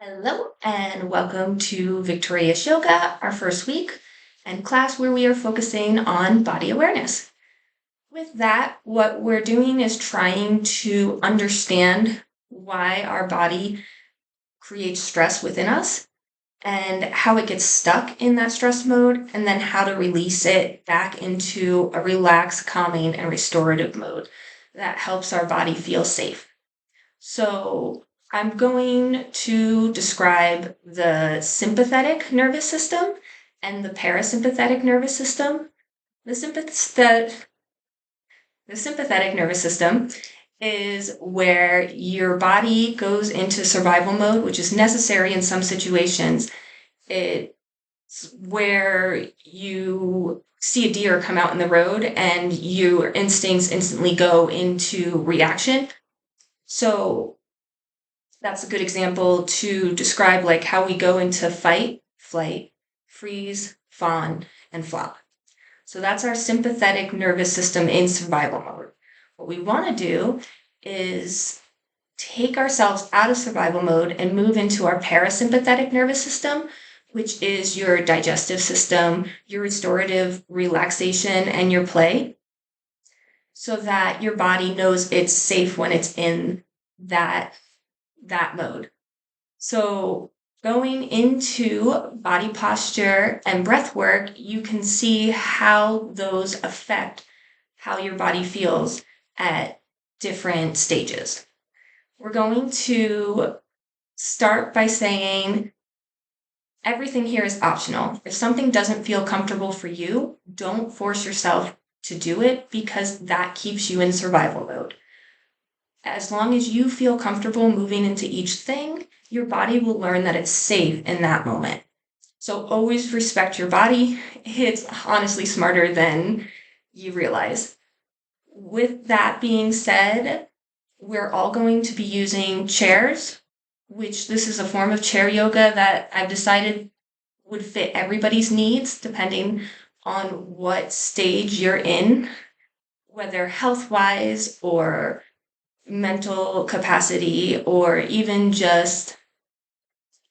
Hello and welcome to Victorious Yoga, our first week and class where we are focusing on body awareness. With that, what we're doing is trying to understand why our body creates stress within us and how it gets stuck in that stress mode, and then how to release it back into a relaxed, calming, and restorative mode that helps our body feel safe. So I'm going to describe the sympathetic nervous system and the parasympathetic nervous system. The sympathetic nervous system is where your body goes into survival mode, which is necessary in some situations. It's where you see a deer come out in the road and your instincts instantly go into reaction. So that's a good example to describe like how we go into fight, flight, freeze, fawn, and flop. So that's our sympathetic nervous system in survival mode. What we want to do is take ourselves out of survival mode and move into our parasympathetic nervous system, which is your digestive system, your restorative relaxation, and your play, so that your body knows it's safe when it's in that mode. So going into body posture and breath work, you can see how those affect how your body feels at different stages. We're going to start by saying everything here is optional. If something doesn't feel comfortable for you, don't force yourself to do it, because that keeps you in survival mode. As long as you feel comfortable moving into each thing, your body will learn that it's safe in that moment. So always respect your body. It's honestly smarter than you realize. With that being said, we're all going to be using chairs, which this is a form of chair yoga that I've decided would fit everybody's needs depending on what stage you're in, whether health-wise or mental capacity, or even just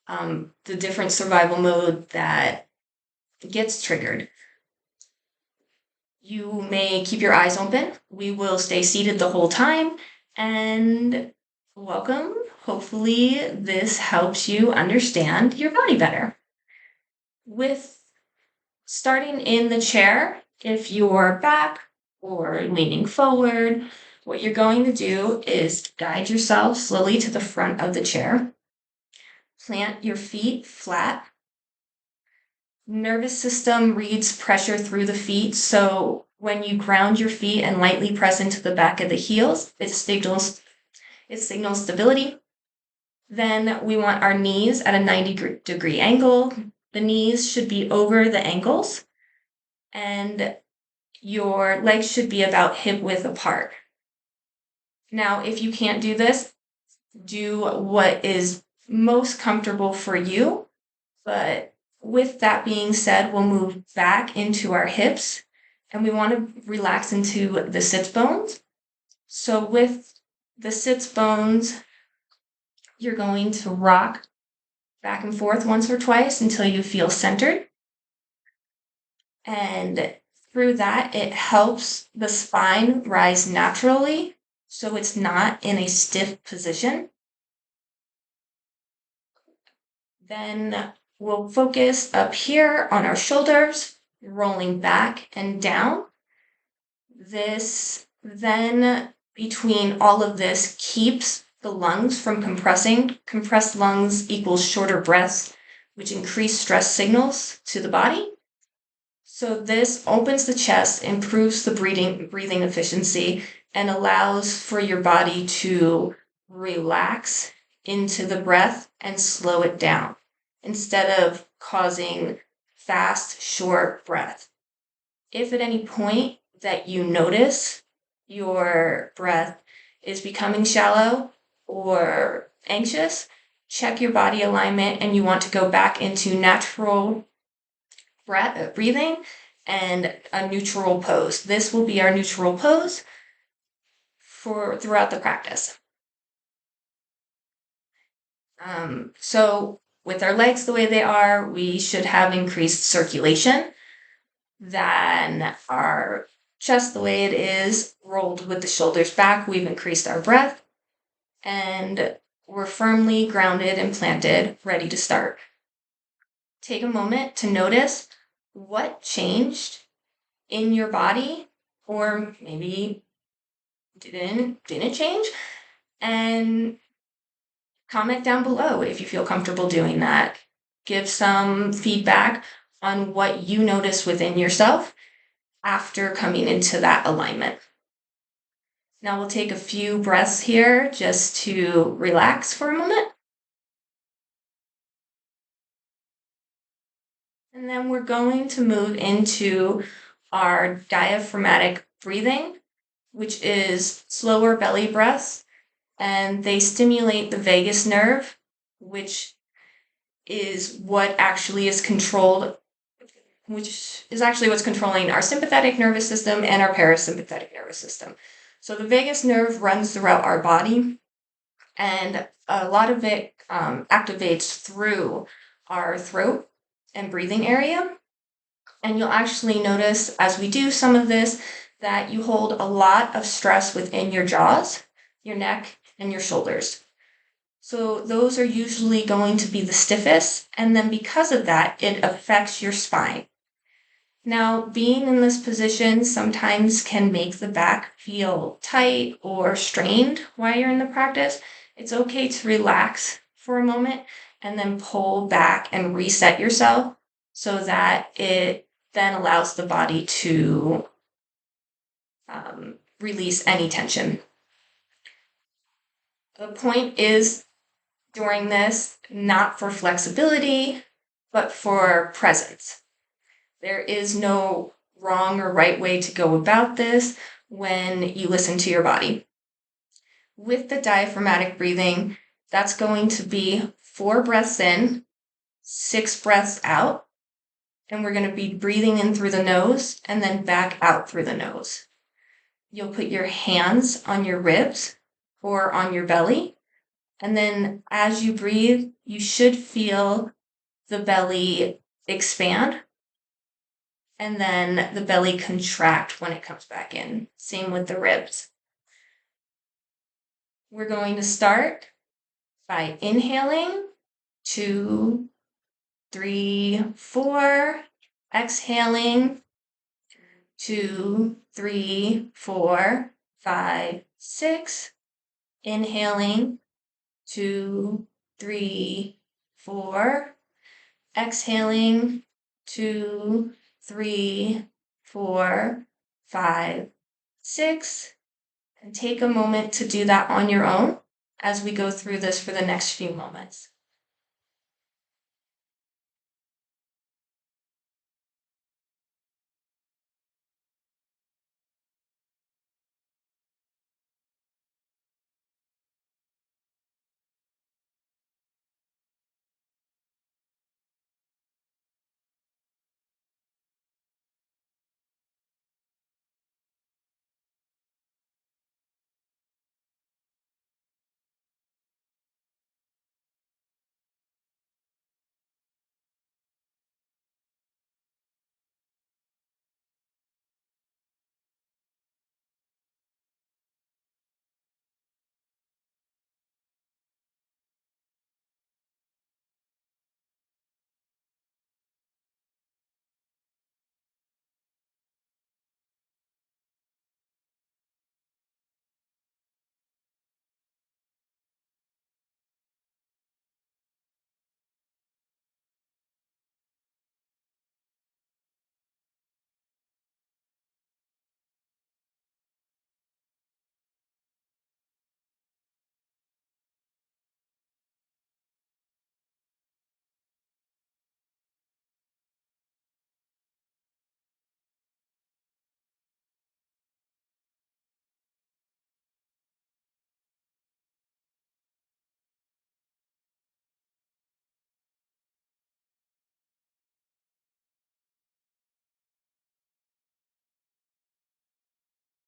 the different survival mode that gets triggered. You may keep your eyes open. We will stay seated the whole time, and welcome. Hopefully this helps you understand your body better. With starting in the chair, if you're back or leaning forward, what you're going to do is guide yourself slowly to the front of the chair. Plant your feet flat. Nervous system reads pressure through the feet, so when you ground your feet and lightly press into the back of the heels, it signals stability. Then we want our knees at a 90-degree angle. The knees should be over the ankles, and your legs should be about hip width apart. Now, if you can't do this, do what is most comfortable for you. But with that being said, we'll move back into our hips, and we want to relax into the sits bones. So with the sits bones, you're going to rock back and forth once or twice until you feel centered. And through that, it helps the spine rise naturally, so it's not in a stiff position. Then we'll focus up here on our shoulders, rolling back and down. This then, between all of this, keeps the lungs from compressing. Compressed lungs equals shorter breaths, which increase stress signals to the body. So this opens the chest, improves the breathing efficiency, and allows for your body to relax into the breath and slow it down, instead of causing fast, short breath. If at any point that you notice your breath is becoming shallow or anxious, check your body alignment, and you want to go back into natural breathing and a neutral pose. This will be our neutral pose throughout the practice. So with our legs the way they are, we should have increased circulation. Then our chest the way it is, rolled with the shoulders back, we've increased our breath, and we're firmly grounded and planted, ready to start. Take a moment to notice what changed in your body, or maybe didn't change, and comment down below if you feel comfortable doing that. Give some feedback on what you notice within yourself after coming into that alignment. Now we'll take a few breaths here just to relax for a moment. And then we're going to move into our diaphragmatic breathing, which is slower belly breaths, and they stimulate the vagus nerve, which is what actually is controlled, which is actually what's controlling our sympathetic nervous system and our parasympathetic nervous system. So the vagus nerve runs throughout our body, and a lot of it activates through our throat and breathing area. And you'll actually notice as we do some of this that you hold a lot of stress within your jaws, your neck, and your shoulders. So those are usually going to be the stiffest, and then because of that, it affects your spine. Now, being in this position sometimes can make the back feel tight or strained while you're in the practice. It's okay to relax for a moment and then pull back and reset yourself so that it then allows the body to release any tension. The point is during this, not for flexibility, but for presence. There is no wrong or right way to go about this when you listen to your body. With the diaphragmatic breathing, that's going to be 4 breaths in, 6 breaths out, and we're going to be breathing in through the nose and then back out through the nose. You'll put your hands on your ribs or on your belly, and then as you breathe, you should feel the belly expand and then the belly contract when it comes back in. Same with the ribs. We're going to start by inhaling, 2, 3, 4, exhaling, 2, 3, 4, 5, 6, inhaling, 2, 3, 4, exhaling, 2, 3, 4, 5, 6, and take a moment to do that on your own as we go through this for the next few moments.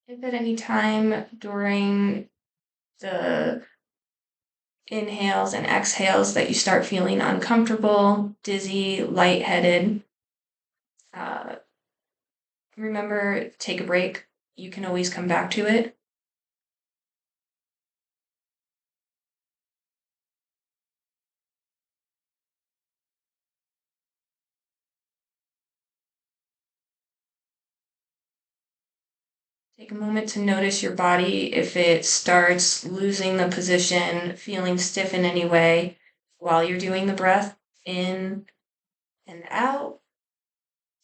If at any time during the inhales and exhales that you start feeling uncomfortable, dizzy, lightheaded. Remember, take a break. You can always come back to it. Take a moment to notice your body if it starts losing the position, feeling stiff in any way while you're doing the breath in and out.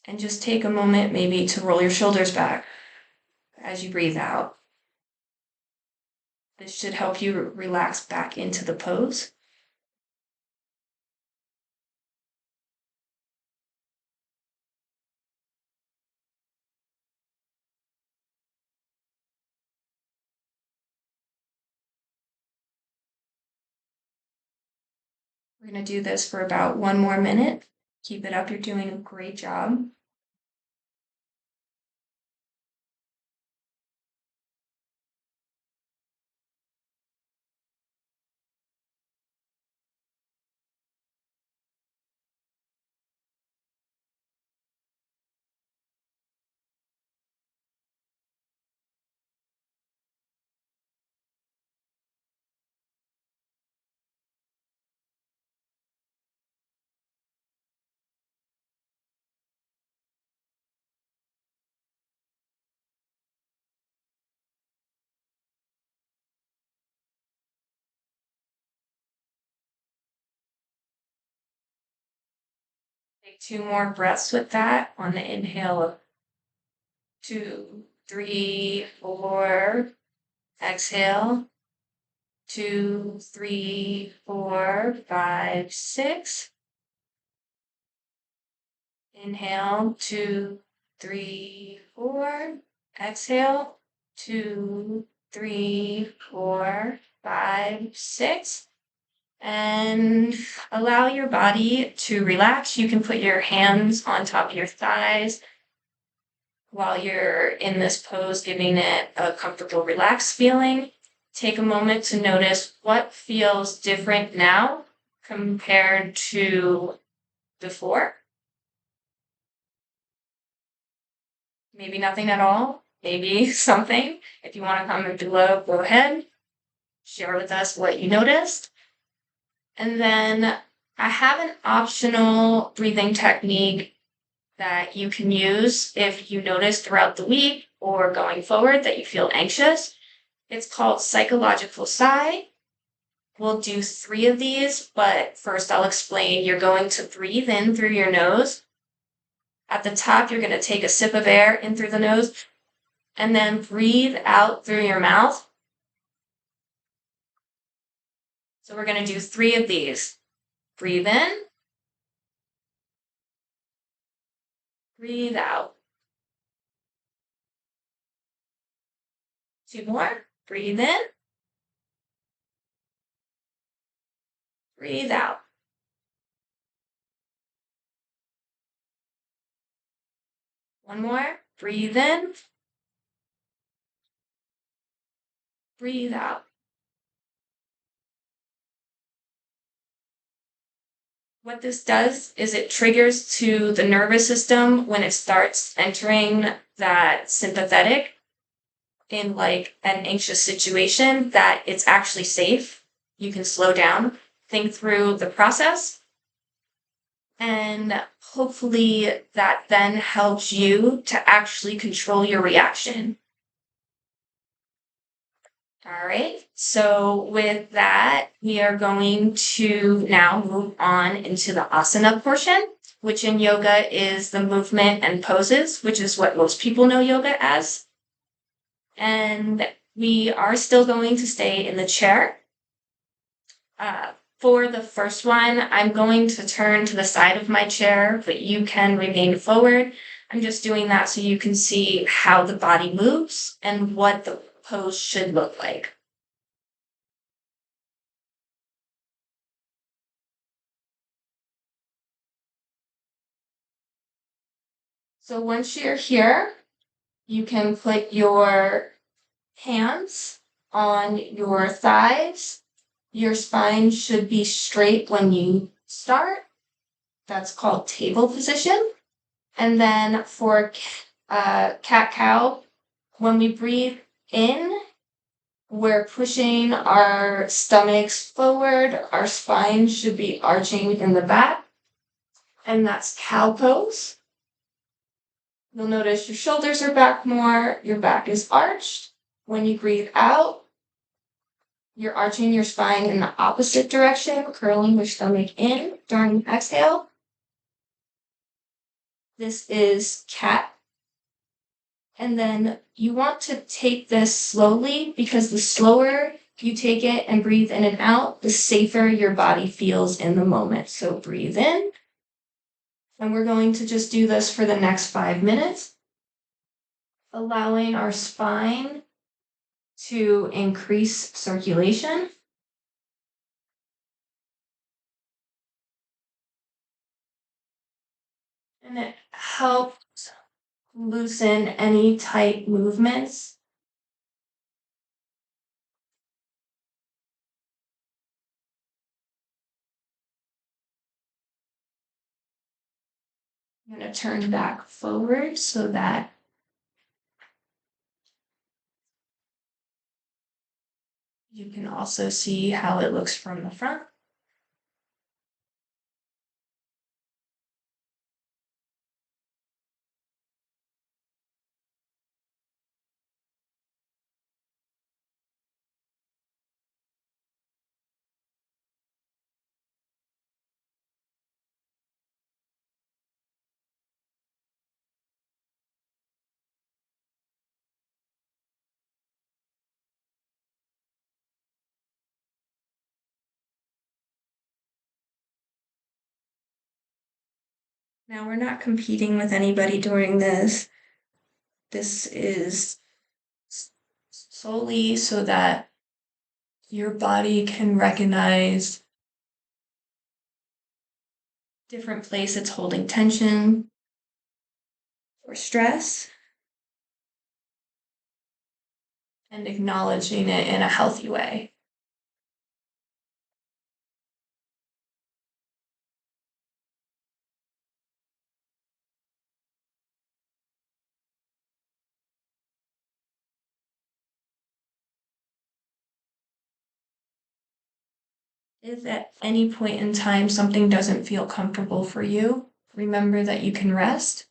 And just take a moment maybe to roll your shoulders back as you breathe out. This should help you relax back into the pose. We're going to do this for about 1 more minute. Keep it up. You're doing a great job. Take 2 more breaths with that on the inhale. 2, 3, 4. Exhale. 2, 3, 4, 5, 6. Inhale. 2, 3, 4. Exhale. 2, 3, 4, 5, 6. And allow your body to relax. You can put your hands on top of your thighs while you're in this pose, giving it a comfortable, relaxed feeling. Take a moment to notice what feels different now compared to before. Maybe nothing at all, maybe something. If you want to comment below, go ahead. Share with us what you noticed. And then I have an optional breathing technique that you can use if you notice throughout the week or going forward that you feel anxious. It's called psychological sigh. We'll do 3 of these, but first I'll explain. You're going to breathe in through your nose. At the top, you're going to take a sip of air in through the nose and then breathe out through your mouth. So we're going to do 3 of these. Breathe in. Breathe out. 2 more. Breathe in. Breathe out. One more. Breathe in. Breathe out. What this does is it triggers to the nervous system when it starts entering that sympathetic in like an anxious situation that it's actually safe. You can slow down, think through the process, and hopefully that then helps you to actually control your reaction. All right, so with that, we are going to now move on into the asana portion, which in yoga is the movement and poses, which is what most people know yoga as. And we are still going to stay in the chair. For the first one, I'm going to turn to the side of my chair, but you can remain forward. I'm just doing that so you can see how the body moves and what the pose should look like. So once you're here, you can put your hands on your thighs Your spine should be straight when you start. That's called table position. And then for cat-cow, when we breathe in, we're pushing our stomachs forward. Our spine should be arching in the back. And that's cow pose. You'll notice your shoulders are back more, your back is arched. When you breathe out, you're arching your spine in the opposite direction, curling your stomach in during exhale. This is cat. And then you want to take this slowly because the slower you take it and breathe in and out, the safer your body feels in the moment. So breathe in. And we're going to just do this for the next 5 minutes, allowing our spine to increase circulation. And it helps loosen any tight movements. I'm going to turn back forward so that you can also see how it looks from the front. Now we're not competing with anybody during this. This is solely so that your body can recognize different place it's holding tension or stress and acknowledging it in a healthy way. If at any point in time something doesn't feel comfortable for you, remember that you can rest.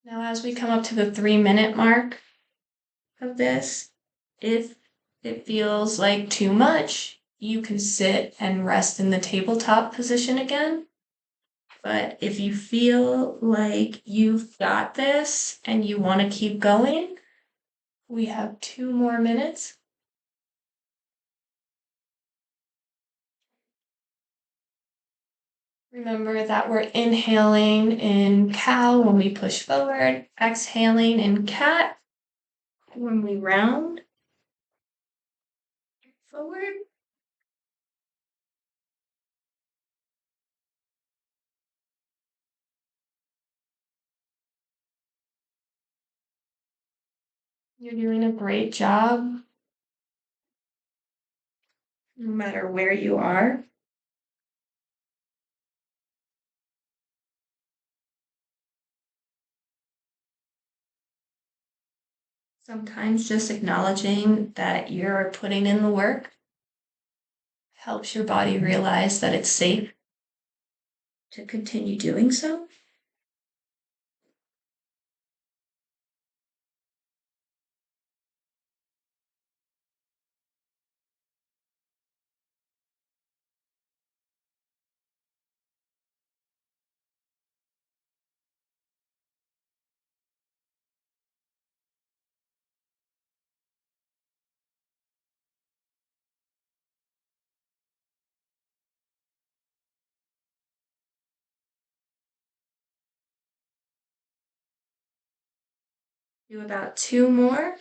Now, as we come up to the 3-minute mark of this, if it feels like too much, you can sit and rest in the tabletop position again. But if you feel like you've got this and you want to keep going, we have 2 more minutes. Remember that we're inhaling in cow when we push forward, exhaling in cat when we round forward. You're doing a great job, no matter where you are. Sometimes just acknowledging that you're putting in the work helps your body realize that it's safe to continue doing so. Do about 2 more.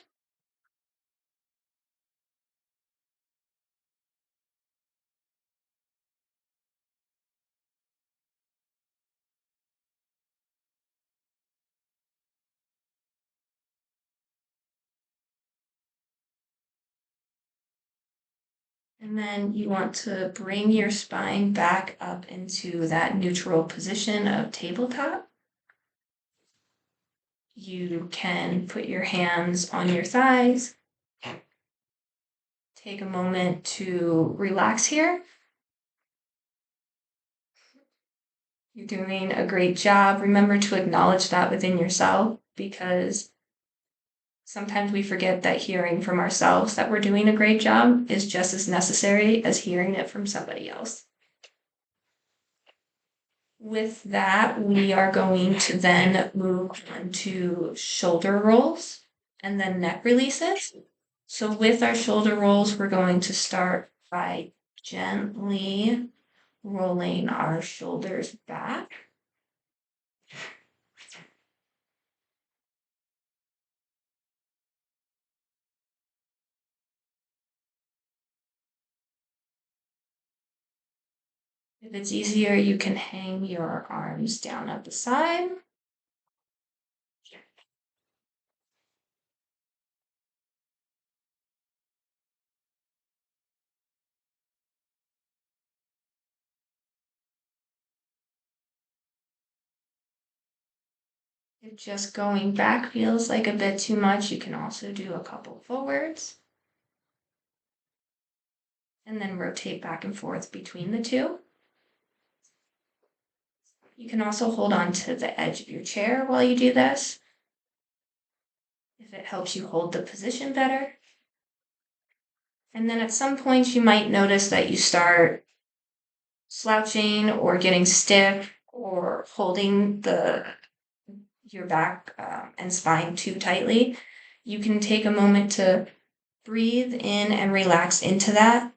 And then you want to bring your spine back up into that neutral position of tabletop. You can put your hands on your thighs. Take a moment to relax here. You're doing a great job. Remember to acknowledge that within yourself, because sometimes we forget that hearing from ourselves that we're doing a great job is just as necessary as hearing it from somebody else. With that, we are going to then move on to shoulder rolls and then neck releases. So with our shoulder rolls, we're going to start by gently rolling our shoulders back. If it's easier, you can hang your arms down at the side. If just going back feels like a bit too much, you can also do a couple forwards. And then rotate back and forth between the two. You can also hold on to the edge of your chair while you do this, if it helps you hold the position better. And then at some points you might notice that you start slouching or getting stiff or holding your back and spine too tightly. You can take a moment to breathe in and relax into that.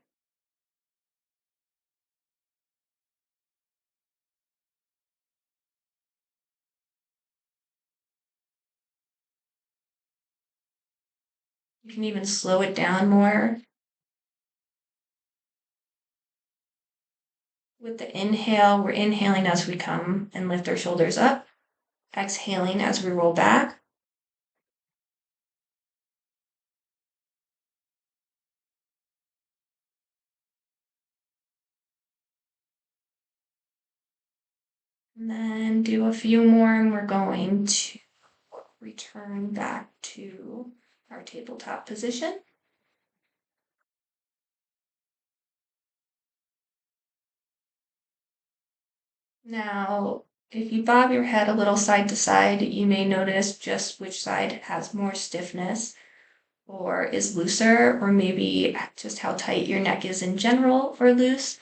You can even slow it down more. With the inhale, we're inhaling as we come and lift our shoulders up, exhaling as we roll back. And then do a few more, and we're going to return back to our tabletop position. Now, if you bob your head a little side to side, you may notice just which side has more stiffness or is looser, or maybe just how tight your neck is in general or loose.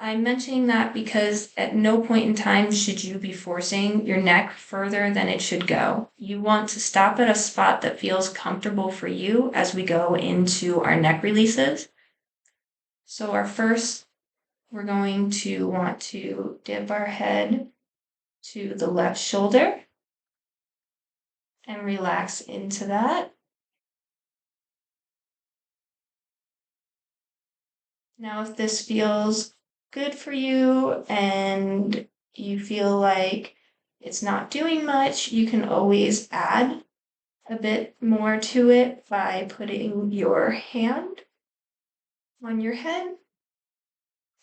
I'm mentioning that because at no point in time should you be forcing your neck further than it should go. You want to stop at a spot that feels comfortable for you as we go into our neck releases. So we're going to want to dip our head to the left shoulder and relax into that. Now, if this feels good for you and you feel like it's not doing much, you can always add a bit more to it by putting your hand on your head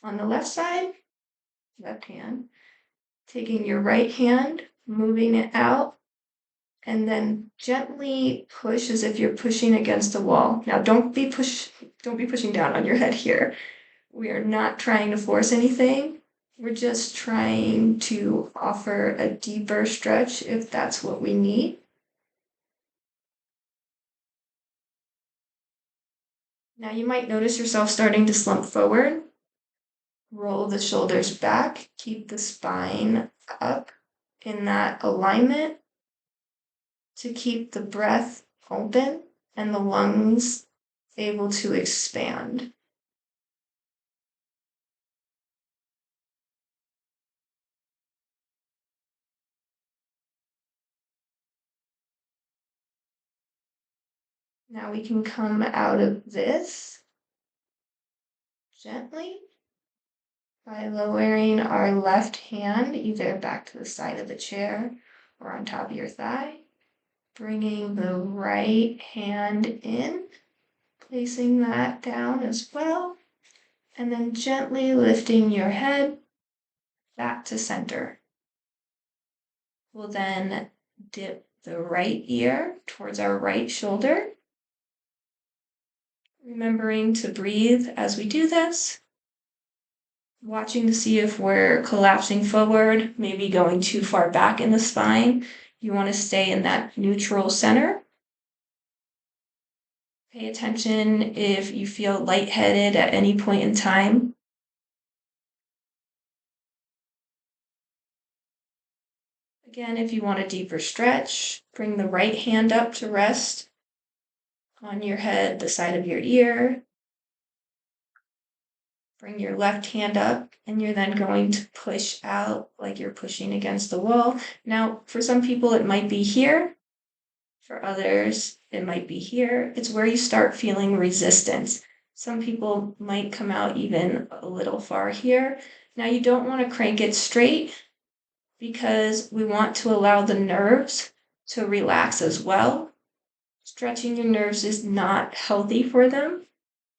on the left side, left hand, taking your right hand, moving it out, and then gently push as if you're pushing against a wall. Now don't be pushing down on your head here. We are not trying to force anything. We're just trying to offer a deeper stretch if that's what we need. Now you might notice yourself starting to slump forward. Roll the shoulders back, keep the spine up in that alignment to keep the breath open and the lungs able to expand. Now we can come out of this gently by lowering our left hand either back to the side of the chair or on top of your thigh. Bringing the right hand in, placing that down as well, and then gently lifting your head back to center. We'll then dip the right ear towards our right shoulder, remembering to breathe as we do this, watching to see if we're collapsing forward, maybe going too far back in the spine. You want to stay in that neutral center. Pay attention if you feel lightheaded at any point in time. Again, if you want a deeper stretch, bring the right hand up to rest on your head, the side of your ear. Bring your left hand up, and you're then going to push out like you're pushing against the wall. Now, for some people, it might be here. For others, it might be here. It's where you start feeling resistance. Some people might come out even a little far here. Now, you don't want to crank it straight because we want to allow the nerves to relax as well. Stretching your nerves is not healthy for them,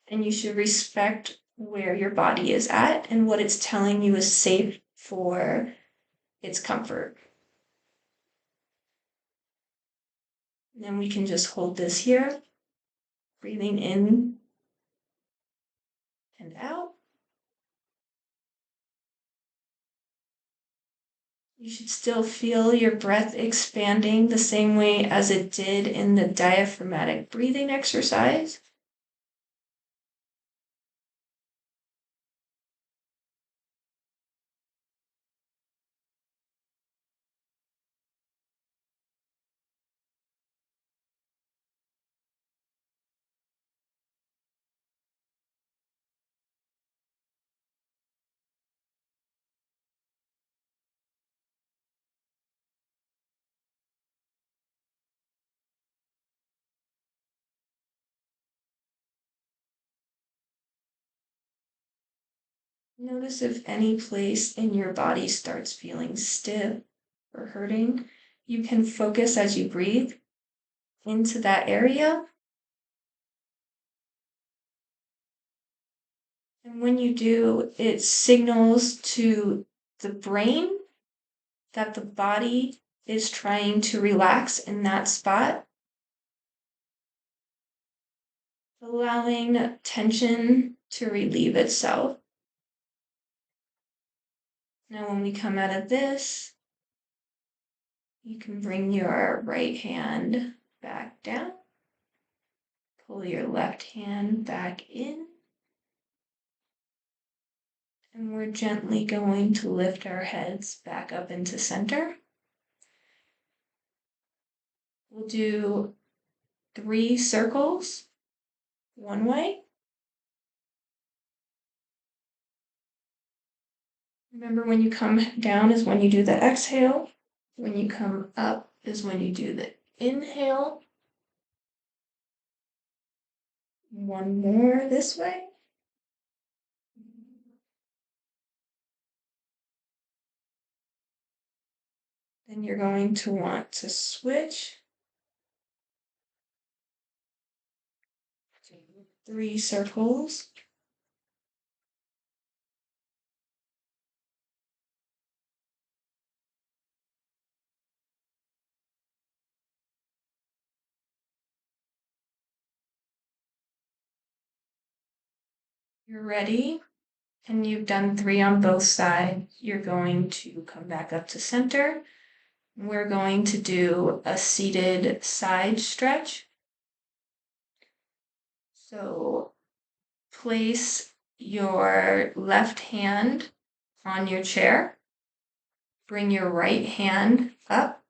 and you should respect where your body is at and what it's telling you is safe for its comfort. And then we can just hold this here, breathing in and out. You should still feel your breath expanding the same way as it did in the diaphragmatic breathing exercise. Notice if any place in your body starts feeling stiff or hurting. You can focus as you breathe into that area. And when you do, it signals to the brain that the body is trying to relax in that spot, allowing tension to relieve itself. Now, when we come out of this, you can bring your right hand back down, pull your left hand back in, and we're gently going to lift our heads back up into center. We'll do 3 circles one way. Remember, when you come down is when you do the exhale. When you come up is when you do the inhale. One more this way. Then you're going to want to switch. 3 circles. You're ready, and you've done 3 on both sides. You're going to come back up to center. We're going to do a seated side stretch. So place your left hand on your chair. Bring your right hand up.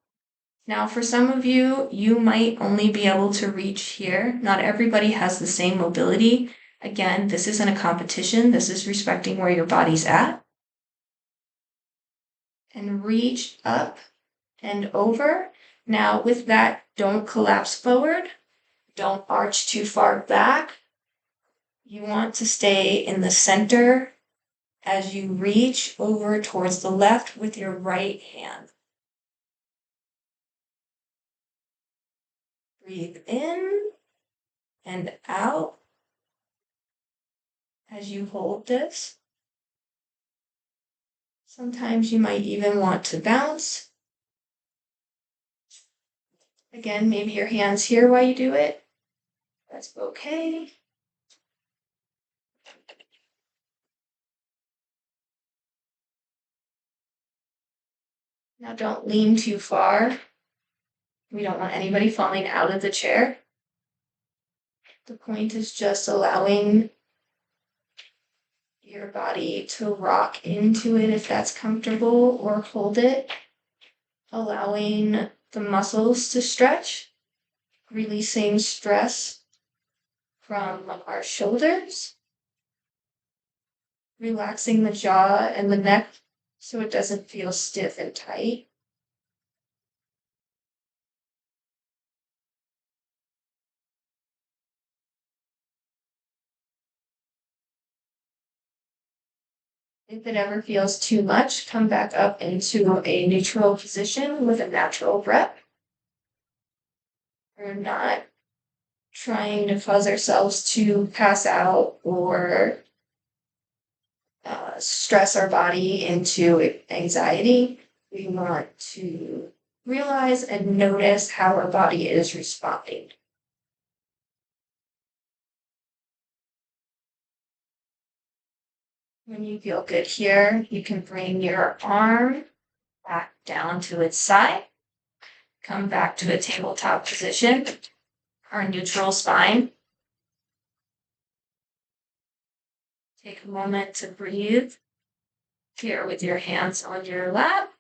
Now, for some of you, you might only be able to reach here. Not everybody has the same mobility. Again, this isn't a competition. This is respecting where your body's at. And reach up and over. Now, with that, don't collapse forward. Don't arch too far back. You want to stay in the center as you reach over towards the left with your right hand. Breathe in and out as you hold this. Sometimes you might even want to bounce. Again, maybe your hands here while you do it. That's okay. Now don't lean too far. We don't want anybody falling out of the chair. The point is just allowing your body to rock into it if that's comfortable, or hold it. Allowing the muscles to stretch, releasing stress from our shoulders, relaxing the jaw and the neck so it doesn't feel stiff and tight. If it ever feels too much, come back up into a neutral position with a natural breath. We're not trying to cause ourselves to pass out or stress our body into anxiety. We want to realize and notice how our body is responding. When you feel good here, you can bring your arm back down to its side. Come back to a tabletop position, our neutral spine. Take a moment to breathe here with your hands on your lap.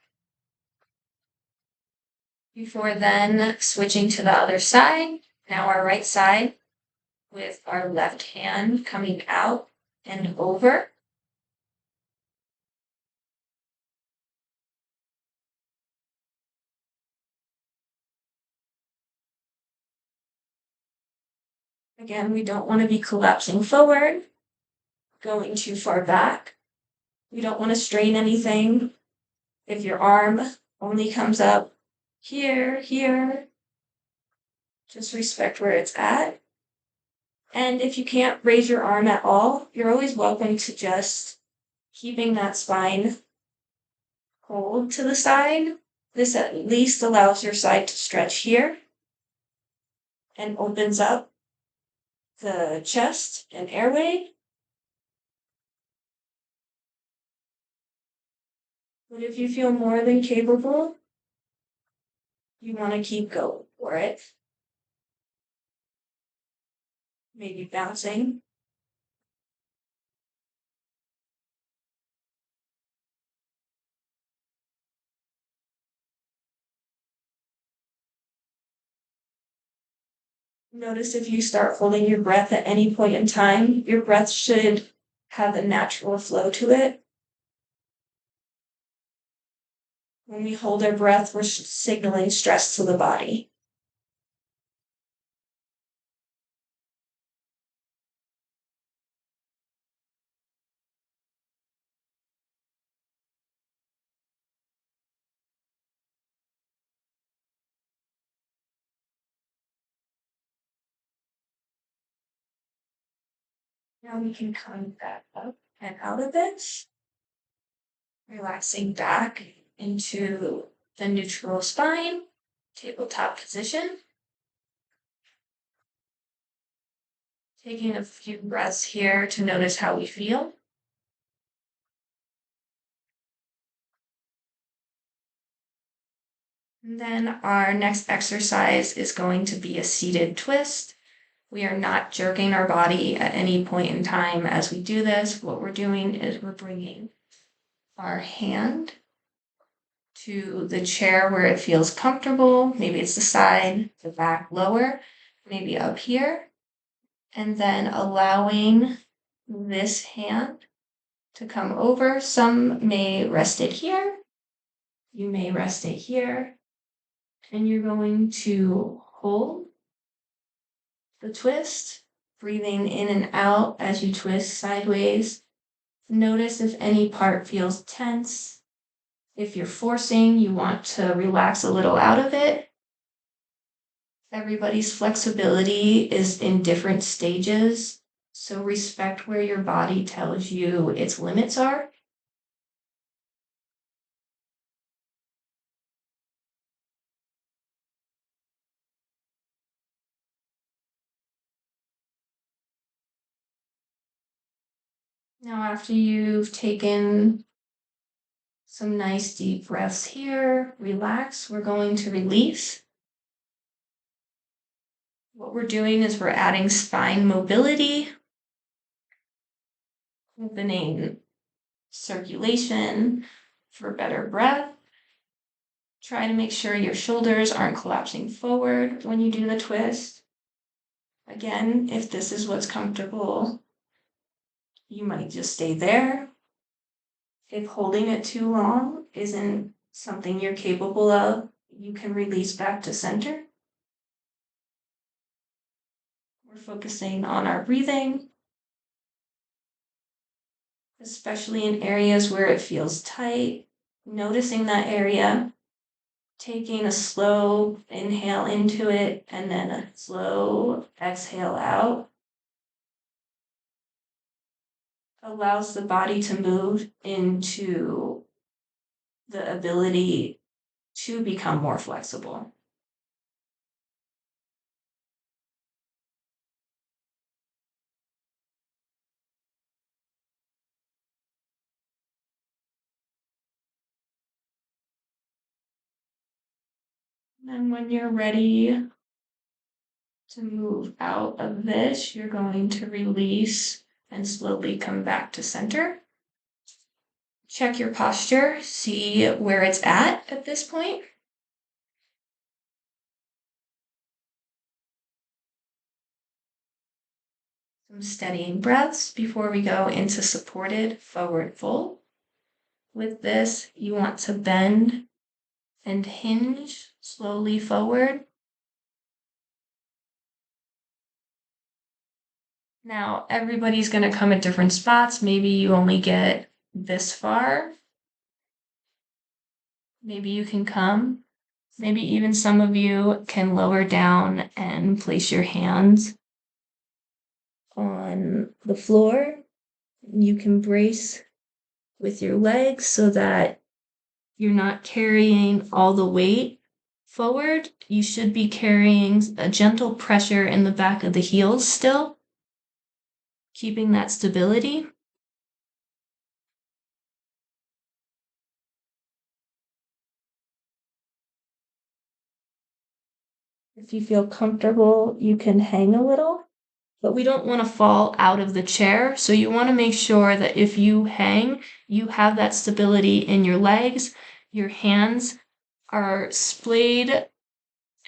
Before then switching to the other side, now our right side with our left hand coming out and over. Again, we don't want to be collapsing forward, going too far back. We don't want to strain anything. If your arm only comes up here, just respect where it's at. And if you can't raise your arm at all, you're always welcome to just keeping that spine hold to the side. This at least allows your side to stretch here and opens up the chest and airway. But if you feel more than capable, you want to keep going for it. Maybe bouncing. Notice if you start holding your breath at any point in time, your breath should have a natural flow to it. When we hold our breath, we're signaling stress to the body. Now we can come back up and out of this, relaxing back into the neutral spine, tabletop position. Taking a few breaths here to notice how we feel. And then our next exercise is going to be a seated twist. We are not jerking our body at any point in time as we do this. What we're doing is we're bringing our hand to the chair where it feels comfortable. Maybe it's the side, the back, lower, maybe up here. And then allowing this hand to come over. Some may rest it here. You may rest it here. And you're going to hold the twist, breathing in and out as you twist sideways. Notice if any part feels tense. If you're forcing, you want to relax a little out of it. Everybody's flexibility is in different stages, so respect where your body tells you its limits are. Now, after you've taken some nice deep breaths here, relax, we're going to release. What we're doing is we're adding spine mobility, opening circulation for better breath. Try to make sure your shoulders aren't collapsing forward when you do the twist. Again, if this is what's comfortable, you might just stay there. If holding it too long isn't something you're capable of, you can release back to center. We're focusing on our breathing, especially in areas where it feels tight, noticing that area, taking a slow inhale into it and then a slow exhale out. Allows the body to move into the ability to become more flexible. And when you're ready to move out of this, you're going to release and slowly come back to center. Check your posture, see where it's at this point. Some steadying breaths before we go into supported forward fold. With this, you want to bend and hinge slowly forward. Now, everybody's going to come at different spots. Maybe you only get this far. Maybe you can come. Maybe even some of you can lower down and place your hands on the floor. You can brace with your legs so that you're not carrying all the weight forward. You should be carrying a gentle pressure in the back of the heels still, keeping that stability. If you feel comfortable, you can hang a little, but we don't want to fall out of the chair. So you want to make sure that if you hang, you have that stability in your legs. Your hands are splayed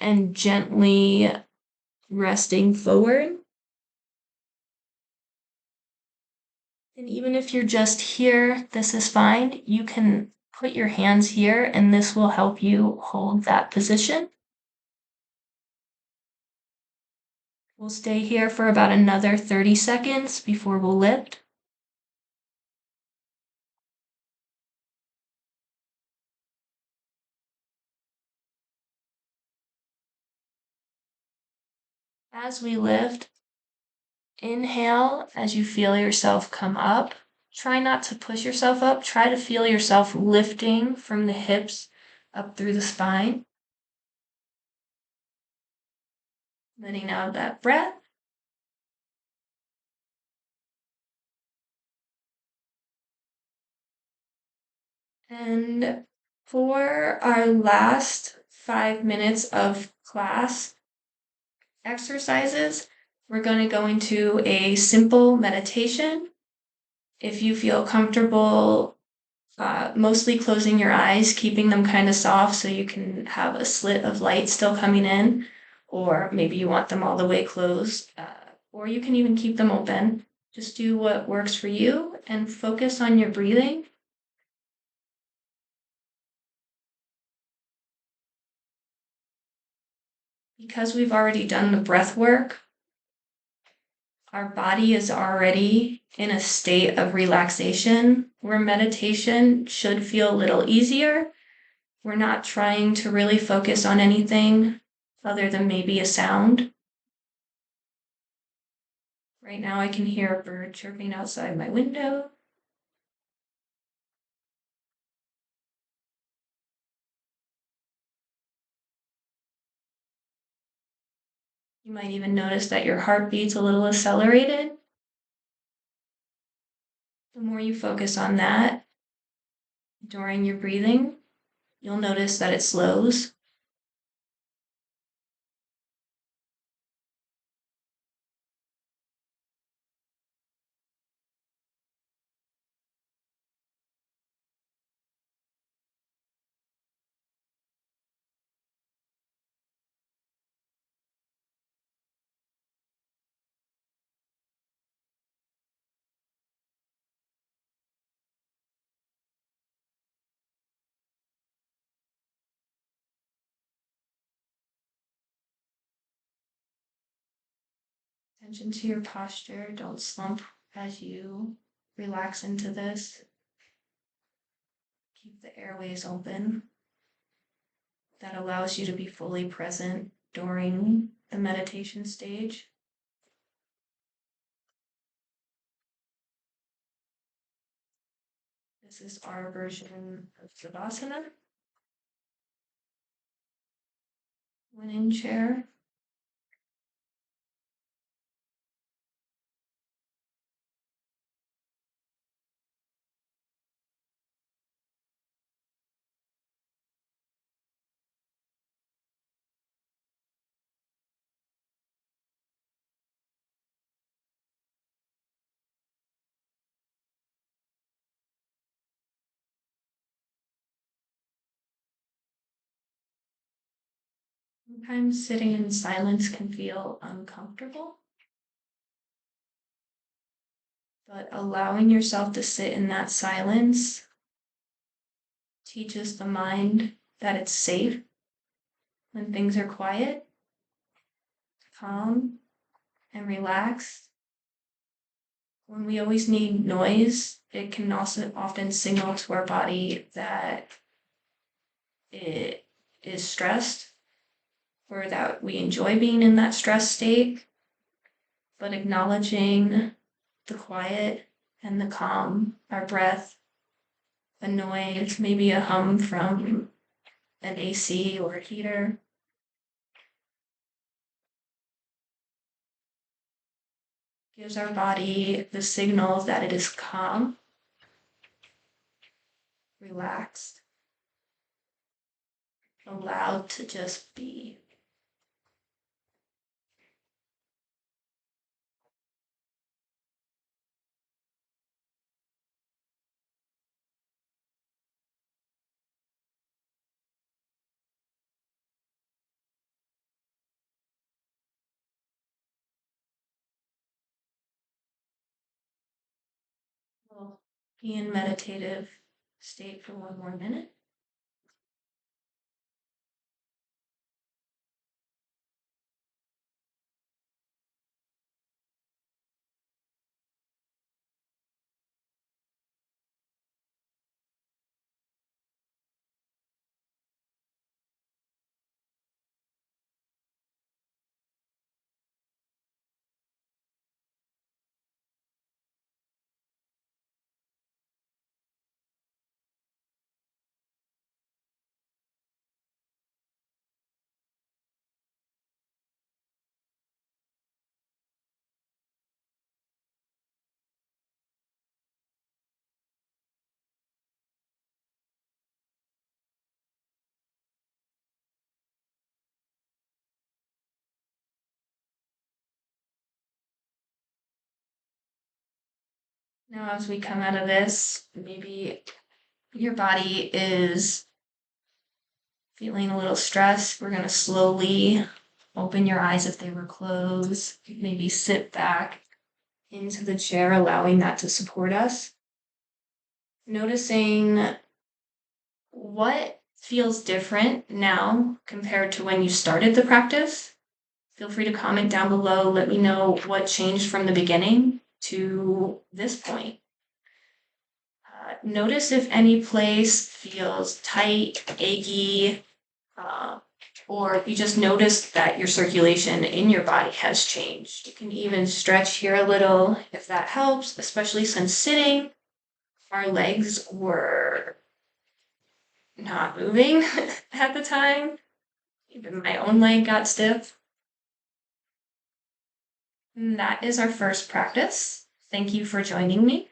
and gently resting forward. And even if you're just here, this is fine. You can put your hands here and this will help you hold that position. We'll stay here for about another 30 seconds before we'll lift. As we lift, inhale as you feel yourself come up. Try not to push yourself up. Try to feel yourself lifting from the hips up through the spine. Letting out that breath. And for our last 5 minutes of class exercises, we're going to go into a simple meditation. If you feel comfortable, mostly closing your eyes, keeping them kind of soft so you can have a slit of light still coming in, or maybe you want them all the way closed, or you can even keep them open. Just do what works for you and focus on your breathing. Because we've already done the breath work, Our body is already in a state of relaxation where meditation should feel a little easier. We're not trying to really focus on anything other than maybe a sound. Right now I can hear a bird chirping outside my window. You might even notice that your heartbeat's a little accelerated. The more you focus on that during your breathing, you'll notice that it slows. Attention to your posture. Don't slump as you relax into this. Keep the airways open. That allows you to be fully present during the meditation stage. This is our version of Savasana. When in chair. Sometimes sitting in silence can feel uncomfortable, but allowing yourself to sit in that silence teaches the mind that it's safe when things are quiet, calm, and relaxed. When we always need noise, it can also often signal to our body that it is stressed or that we enjoy being in that stress state. But acknowledging the quiet and the calm, our breath, a noise, maybe a hum from an AC or a heater, gives our body the signal that it is calm, relaxed, allowed to just be. We'll be in meditative state for one more minute. Now, as we come out of this, maybe your body is feeling a little stressed. We're going to slowly open your eyes if they were closed. Maybe sit back into the chair, allowing that to support us. Noticing what feels different now compared to when you started the practice. Feel free to comment down below. Let me know what changed from the beginning to this point. Notice if any place feels tight, achy, or if you just notice that your circulation in your body has changed. You can even stretch here a little if that helps, especially since sitting, our legs were not moving at the time. Even my own leg got stiff. And that is our first practice. Thank you for joining me.